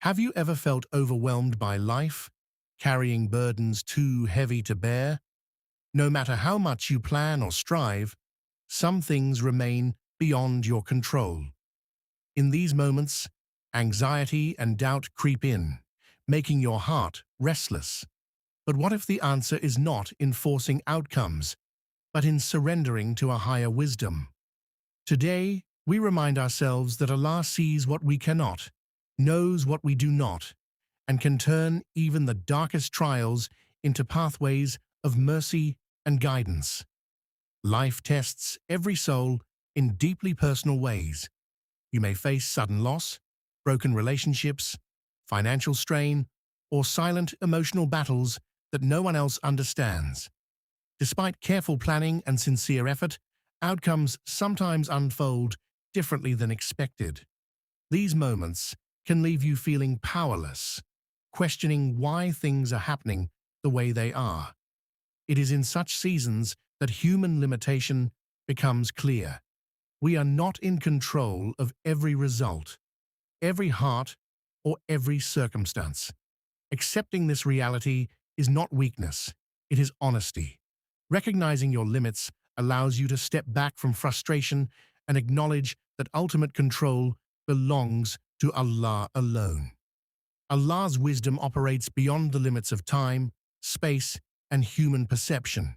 Have you ever felt overwhelmed by life, carrying burdens too heavy to bear? No matter how much you plan or strive, some things remain beyond your control. In these moments, anxiety and doubt creep in, making your heart restless. But what if the answer is not in forcing outcomes, but in surrendering to a higher wisdom? Today, we remind ourselves that Allah sees what we cannot, knows what we do not, and can turn even the darkest trials into pathways of mercy and guidance. Life tests every soul in deeply personal ways. You may face sudden loss, broken relationships, financial strain, or silent emotional battles that no one else understands. Despite careful planning and sincere effort, outcomes sometimes unfold differently than expected. These moments can leave you feeling powerless, questioning why things are happening the way they are. It is in such seasons that human limitation becomes clear. We are not in control of every result, every heart, or every circumstance. Accepting this reality is not weakness, it is honesty. Recognizing your limits allows you to step back from frustration and acknowledge that ultimate control belongs to Allah alone. Allah's wisdom operates beyond the limits of time, space, and human perception.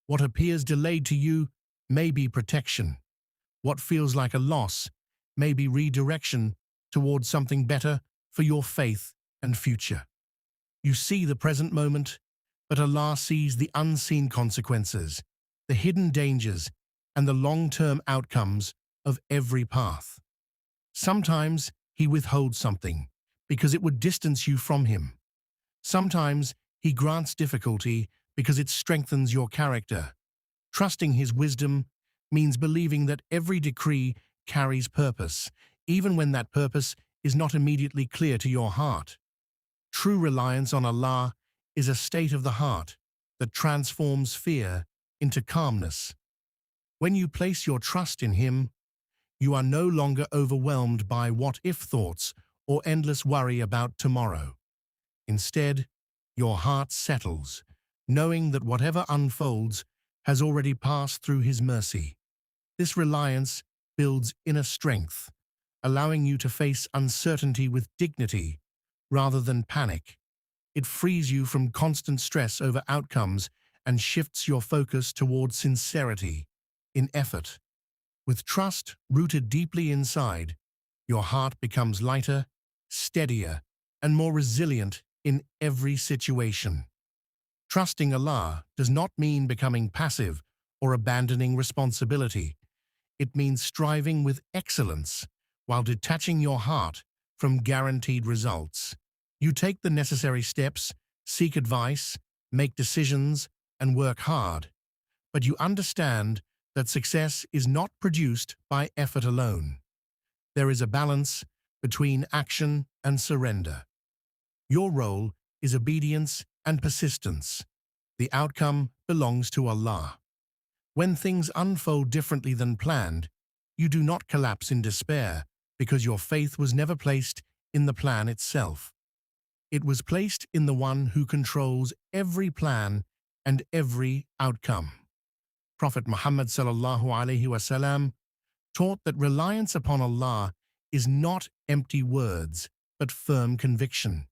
What appears delayed to you may be protection. What feels like a loss may be redirection towards something better for your faith and future. You see the present moment, but Allah sees the unseen consequences, the hidden dangers, and the long-term outcomes of every path. Sometimes He withholds something because it would distance you from Him. Sometimes He grants difficulty because it strengthens your character. Trusting His wisdom means believing that every decree carries purpose, even when that purpose is not immediately clear to your heart. True reliance on Allah is a state of the heart that transforms fear into calmness. When you place your trust in Him, you are no longer overwhelmed by what-if thoughts or endless worry about tomorrow. Instead, your heart settles, knowing that whatever unfolds has already passed through His mercy. This reliance builds inner strength, allowing you to face uncertainty with dignity rather than panic. It frees you from constant stress over outcomes and shifts your focus towards sincerity in effort. With trust rooted deeply inside, your heart becomes lighter, steadier, and more resilient in every situation. Trusting Allah does not mean becoming passive or abandoning responsibility. It means striving with excellence while detaching your heart from guaranteed results. You take the necessary steps, seek advice, make decisions, and work hard. But you understand that success is not produced by effort alone. There is a balance between action and surrender. Your role is obedience and persistence. The outcome belongs to Allah. When things unfold differently than planned, you do not collapse in despair because your faith was never placed in the plan itself. It was placed in the one who controls every plan and every outcome. Prophet Muhammad Alaihi Salam taught that reliance upon Allah is not empty words, but firm conviction.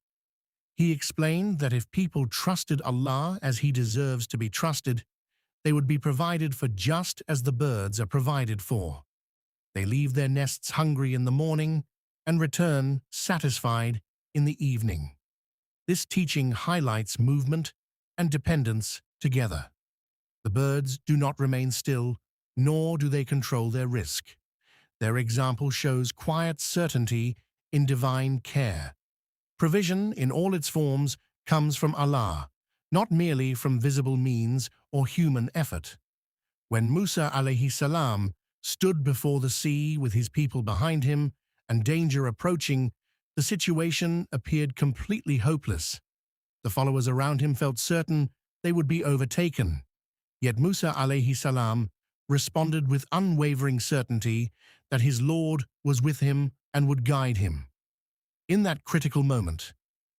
He explained that if people trusted Allah as He deserves to be trusted, they would be provided for just as the birds are provided for. They leave their nests hungry in the morning and return satisfied in the evening. This teaching highlights movement and dependence together. The birds do not remain still, nor do they control their risk. Their example shows quiet certainty in divine care. Provision in all its forms comes from Allah, not merely from visible means or human effort. When Musa Alaihi Salam stood before the sea with his people behind him and danger approaching, the situation appeared completely hopeless. The followers around him felt certain they would be overtaken. Yet Musa Alaihi Salam responded with unwavering certainty that his Lord was with him and would guide him. In that critical moment,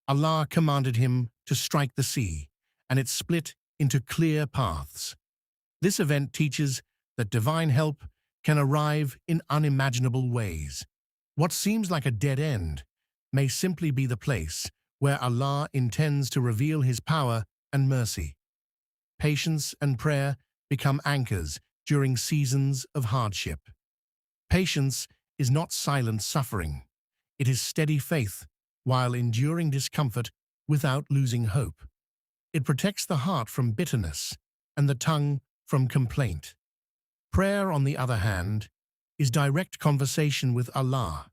Allah commanded him to strike the sea, and it split into clear paths. This event teaches that divine help can arrive in unimaginable ways. What seems like a dead end may simply be the place where Allah intends to reveal His power and mercy. Patience and prayer become anchors during seasons of hardship. Patience is not silent suffering. It is steady faith while enduring discomfort without losing hope. It protects the heart from bitterness and the tongue from complaint. Prayer, on the other hand, is direct conversation with Allah,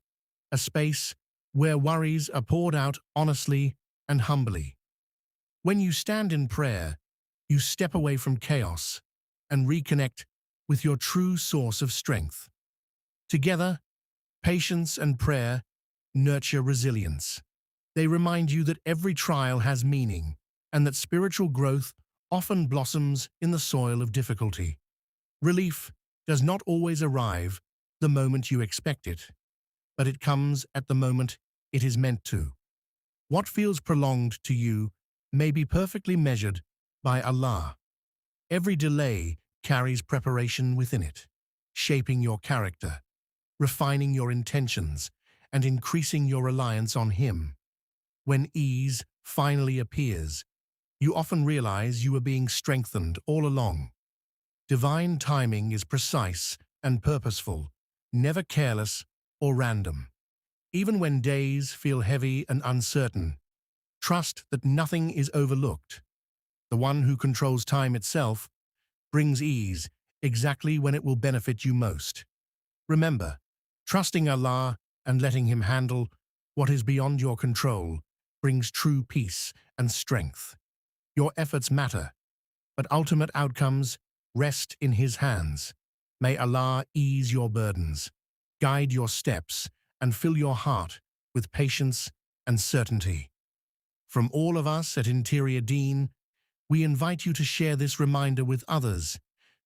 a space where worries are poured out honestly and humbly. When you stand in prayer, you step away from chaos and reconnect with your true source of strength. Together, patience and prayer nurture resilience. They remind you that every trial has meaning and that spiritual growth often blossoms in the soil of difficulty. Relief does not always arrive the moment you expect it, but it comes at the moment it is meant to. What feels prolonged to you may be perfectly measured by Allah. Every delay carries preparation within it, shaping your character, refining your intentions, and increasing your reliance on Him. When ease finally appears, you often realize you are being strengthened all along. Divine timing is precise and purposeful, never careless or random. Even when days feel heavy and uncertain, trust that nothing is overlooked. The one who controls time itself brings ease exactly when it will benefit you most. Remember, trusting Allah and letting Him handle what is beyond your control brings true peace and strength. Your efforts matter, but ultimate outcomes rest in His hands. May Allah ease your burdens, guide your steps, and fill your heart with patience and certainty. From all of us at Interior Deen, we invite you to share this reminder with others.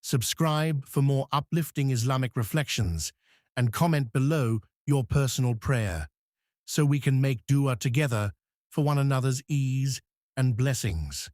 Subscribe for more uplifting Islamic reflections and comment below your personal prayer so we can make dua together for one another's ease and blessings.